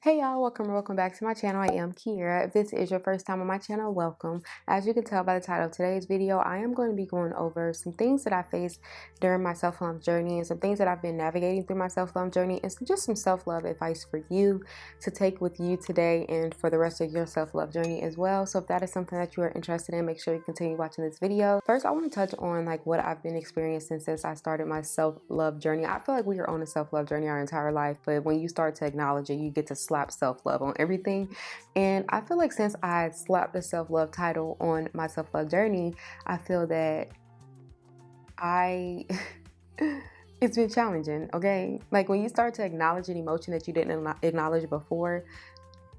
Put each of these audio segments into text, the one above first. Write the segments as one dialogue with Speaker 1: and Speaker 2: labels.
Speaker 1: Hey y'all, welcome or welcome back to my channel. I am Kiera. If this is your first time on my channel, welcome. As you can tell by the title of today's video, I am going to be going over some things that I faced during my self-love journey and some things that I've been navigating through my self-love journey and just some self-love advice for you to take with you today and for the rest of your self-love journey as well. So if that is something that you are interested in, make sure you continue watching this video. First, I want to touch on what I've been experiencing since I started my self-love journey. I feel like we are on a self-love journey our entire life, but when you start to acknowledge it, you get to slap self-love on everything. And I feel like since I slapped the self-love title on my self-love journey, I feel that it's been challenging, okay? Like when you start to acknowledge an emotion that you didn't acknowledge before,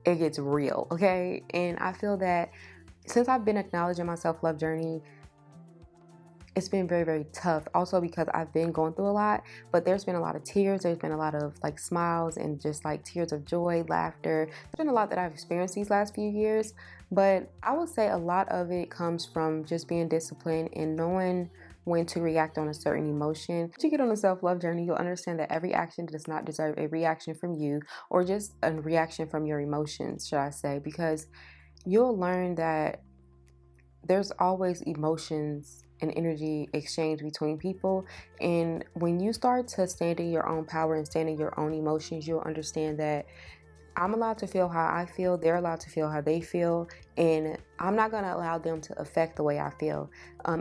Speaker 1: it gets real, okay? And I feel that since I've been acknowledging my self-love journey, it's been very, very tough. Also because I've been going through a lot, but there's been a lot of tears. There's been a lot of smiles and just tears of joy, laughter. There's been a lot that I've experienced these last few years, but I would say a lot of it comes from just being disciplined and knowing when to react on a certain emotion. Once you get on a self-love journey, you'll understand that every action does not deserve a reaction from you or just a reaction from your emotions, should I say, because you'll learn that there's always emotions and energy exchange between people. And when you start to stand in your own power and stand in your own emotions, you'll understand that I'm allowed to feel how I feel, they're allowed to feel how they feel, and I'm not going to allow them to affect the way I feel.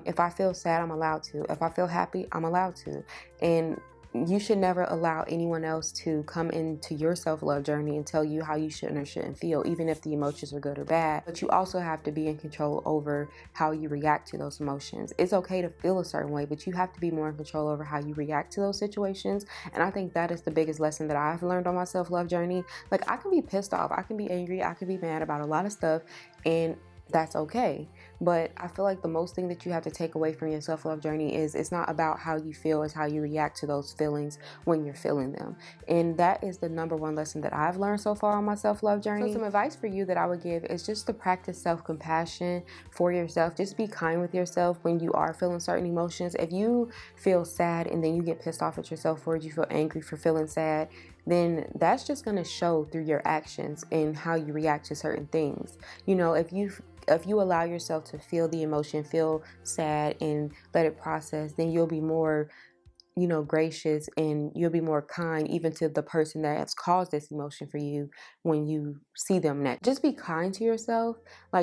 Speaker 1: If I feel sad, I'm allowed to. If I feel happy, I'm allowed to. And you should never allow anyone else to come into your self-love journey and tell you how you shouldn't or shouldn't feel, even if the emotions are good or bad. But you also have to be in control over how you react to those emotions. It's okay to feel a certain way, but you have to be more in control over how you react to those situations. And I think that is the biggest lesson that I've learned on my self-love journey. I can be pissed off, I can be angry, I can be mad about a lot of stuff, and that's okay. But I feel like the most thing that you have to take away from your self-love journey is it's not about how you feel, it's how you react to those feelings when you're feeling them. And that is the number one lesson that I've learned so far on my self-love journey. So some advice for you that I would give is just to practice self-compassion for yourself. Just be kind with yourself when you are feeling certain emotions. If you feel sad and then you get pissed off at yourself for it, you feel angry for feeling sad, then that's just going to show through your actions and how you react to certain things. You know, if you allow yourself to feel the emotion, feel sad and let it process, then you'll be more gracious, and you'll be more kind even to the person that has caused this emotion for you when you see them next. Just be kind to yourself.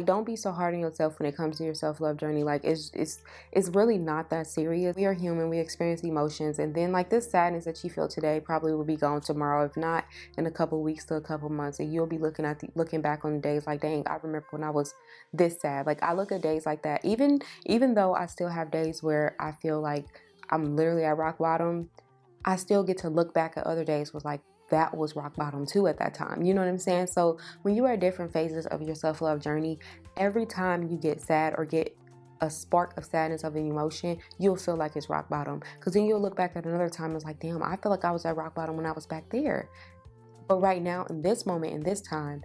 Speaker 1: Don't be so hard on yourself when it comes to your self-love journey. It's really not that serious. We are human, we experience emotions, and then this sadness that you feel today probably will be gone tomorrow, if not in a couple weeks to a couple months, and you'll be looking back on the days dang, I remember when I was this sad. I look at days like that, even though I still have days where I feel like I'm literally at rock bottom, I still get to look back at other days was that was rock bottom too at that time. You know what I'm saying? So when you are at different phases of your self-love journey, every time you get sad or get a spark of sadness of an emotion, you'll feel like it's rock bottom. Because then you'll look back at another time and it's damn, I feel like I was at rock bottom when I was back there. But right now, in this moment, in this time,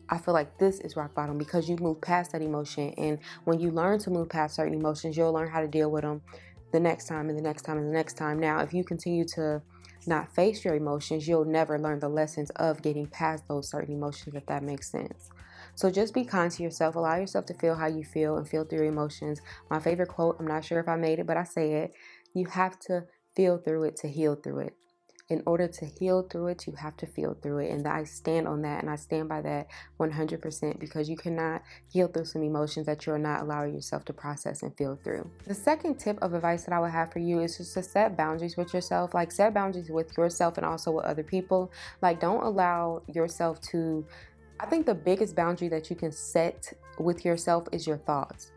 Speaker 1: I feel like this is rock bottom because you move past that emotion. And when you learn to move past certain emotions, you'll learn how to deal with them the next time and the next time and the next time. Now, if you continue to not face your emotions, you'll never learn the lessons of getting past those certain emotions, if that makes sense. So just be kind to yourself. Allow yourself to feel how you feel and feel through your emotions. My favorite quote, I'm not sure if I made it, but I say it. You have to feel through it to heal through it. In order to heal through it, you have to feel through it. And I stand on that, and I stand by that 100%, because you cannot heal through some emotions that you're not allowing yourself to process and feel through. The second tip of advice that I would have for you is just to set boundaries with yourself. Set boundaries with yourself and also with other people. Don't allow yourself to, I think the biggest boundary that you can set with yourself is your thoughts.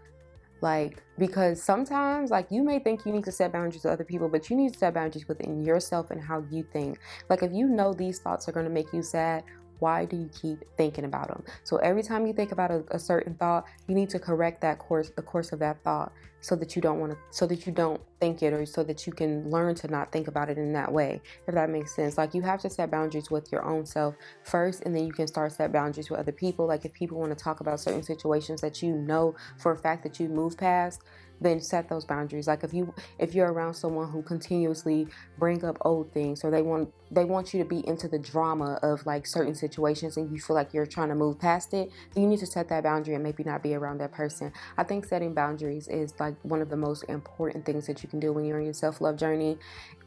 Speaker 1: Because sometimes you may think you need to set boundaries with other people, but you need to set boundaries within yourself and how you think. If you know these thoughts are going to make you sad, why do you keep thinking about them? So every time you think about a certain thought, you need to correct the course of that thought, so that you don't think it, or so that you can learn to not think about it in that way, if that makes sense. You have to set boundaries with your own self first, and then you can start set boundaries with other people. If people want to talk about certain situations that you know for a fact that you move past, then set those boundaries. Like if you're around someone who continuously bring up old things, or they want you to be into the drama of like certain situations and you feel like you're trying to move past it, then you need to set that boundary and maybe not be around that person. I think setting boundaries is like one of the most important things that you can do when you're on your self-love journey.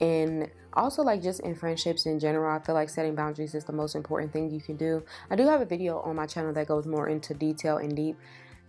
Speaker 1: And also, like, just in friendships in general, I feel like setting boundaries is the most important thing you can do. I do have a video on my channel that goes more into detail and deep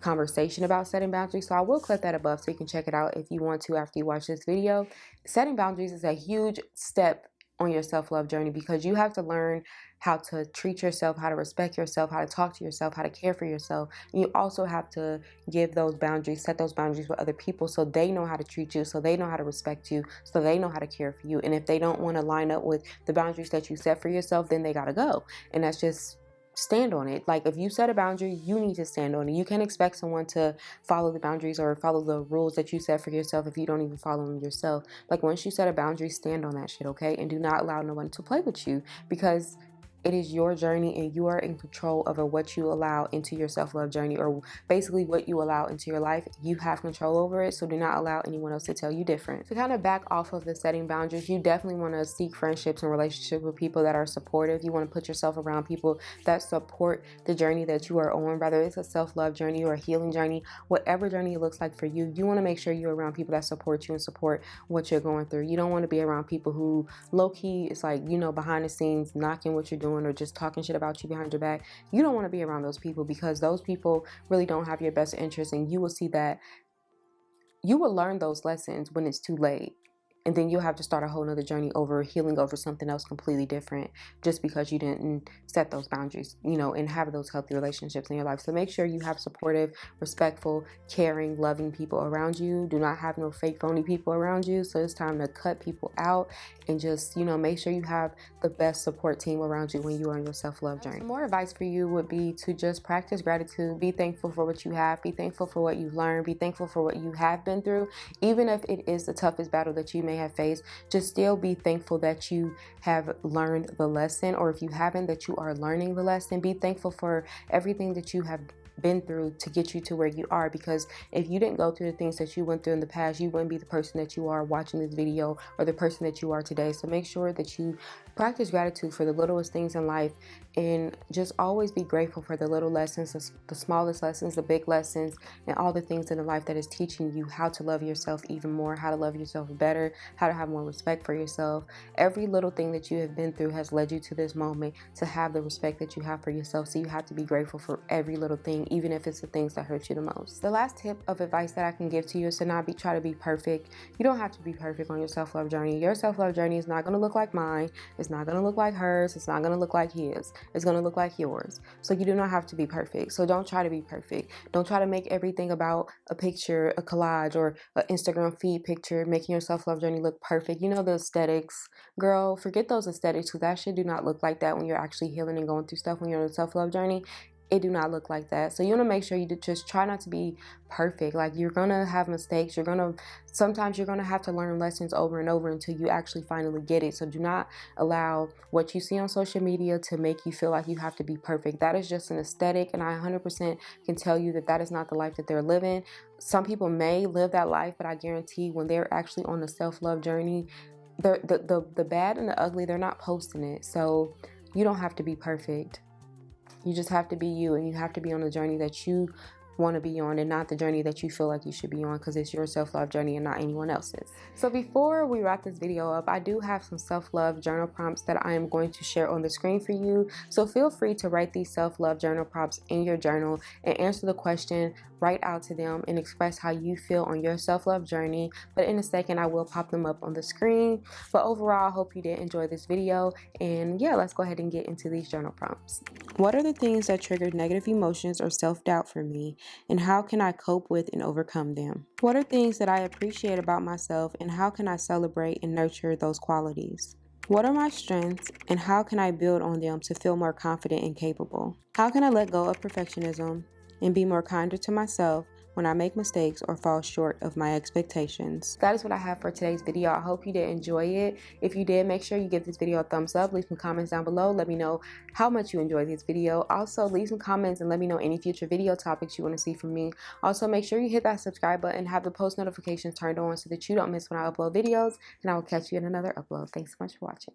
Speaker 1: conversation about setting boundaries, so I will click that above so you can check it out if you want to after you watch this video. Setting boundaries is a huge step on your self-love journey, because you have to learn how to treat yourself, how to respect yourself, how to talk to yourself, how to care for yourself. And you also have to give those boundaries, set those boundaries with other people, so they know how to treat you, so they know how to respect you, so they know how to care for you. And if they don't want to line up with the boundaries that you set for yourself, then they gotta go. And that's just, stand on it. Like, if you set a boundary, you need to stand on it. You can't expect someone to follow the boundaries or follow the rules that you set for yourself if you don't even follow them yourself. Like, once you set a boundary, stand on that shit, okay? And do not allow no one to play with you, because it is your journey and you are in control over what you allow into your self-love journey, or basically what you allow into your life. You have control over it, so do not allow anyone else to tell you different. To kind of back off of the setting boundaries, you definitely want to seek friendships and relationships with people that are supportive. You want to put yourself around people that support the journey that you are on, whether it's a self-love journey or a healing journey, whatever journey it looks like for you. You want to make sure you're around people that support you and support what you're going through. You don't want to be around people who low-key, it's like, you know, behind the scenes knocking what you're doing or just talking shit about you behind your back. You don't want to be around those people, because those people really don't have your best interest, and you will see that you will learn those lessons when it's too late. And then you'll have to start a whole nother journey over healing over something else completely different, just because you didn't set those boundaries, you know, and have those healthy relationships in your life. So make sure you have supportive, respectful, caring, loving people around you. Do not have no fake, phony people around you. So it's time to cut people out and just, you know, make sure you have the best support team around you when you are on your self-love journey. Some more advice for you would be to just practice gratitude. Be thankful for what you have. Be thankful for what you've learned. Be thankful for what you have been through. Even if it is the toughest battle that you may have faced, just still be thankful that you have learned the lesson, or if you haven't, that you are learning the lesson. Be thankful for everything that you have been through to get you to where you are, because if you didn't go through the things that you went through in the past, you wouldn't be the person that you are watching this video, or the person that you are today. So make sure that you practice gratitude for the littlest things in life, and just always be grateful for the little lessons, the smallest lessons, the big lessons, and all the things in the life that is teaching you how to love yourself even more, how to love yourself better, how to have more respect for yourself. Every little thing that you have been through has led you to this moment to have the respect that you have for yourself. So you have to be grateful for every little thing, even if it's the things that hurt you the most. The last tip of advice that I can give to you is to not try to be perfect. You don't have to be perfect on your self-love journey. Your self-love journey is not going to look like mine. It's not going to look like hers. It's not going to look like his. It's going to look like yours. So you do not have to be perfect. So don't try to be perfect. Don't try to make everything about a picture, a collage, or an Instagram feed picture, making your self-love journey look perfect. You know, the aesthetics. Girl, forget those aesthetics, because that shit do not look like that when you're actually healing and going through stuff when you're on a self-love journey. It do not look like that. So you want to make sure you just try not to be perfect. Like, you're gonna have mistakes. Sometimes you're gonna have to learn lessons over and over until you actually finally get it. So do not allow what you see on social media to make you feel like you have to be perfect. That is just an aesthetic, and I 100% can tell you that that is not the life that they're living. Some people may live that life, but I guarantee when they're actually on a self-love journey, the bad and the ugly, they're not posting it. So you don't have to be perfect. You just have to be you, and you have to be on the journey that you want to be on, and not the journey that you feel like you should be on, because it's your self-love journey and not anyone else's. So before we wrap this video up, I do have some self-love journal prompts that I am going to share on the screen for you. So feel free to write these self-love journal prompts in your journal and answer the question, write out to them, and express how you feel on your self-love journey. But in a second, I will pop them up on the screen. But overall, I hope you did enjoy this video, and yeah, let's go ahead and get into these journal prompts. What are the things that triggered negative emotions or self-doubt for me, and how can I cope with and overcome them? What are things that I appreciate about myself, and how can I celebrate and nurture those qualities? What are my strengths, and how can I build on them to feel more confident and capable? How can I let go of perfectionism and be more kinder to myself when I make mistakes or fall short of my expectations. That is what I have for today's video. I hope you did enjoy it. If you did, make sure you give this video a thumbs up. Leave some comments down below. Let me know how much you enjoyed this video. Also, leave some comments and let me know any future video topics you want to see from me. Also, make sure you hit that subscribe button and have the post notifications turned on so that you don't miss when I upload videos. And I will catch you in another upload. Thanks so much for watching.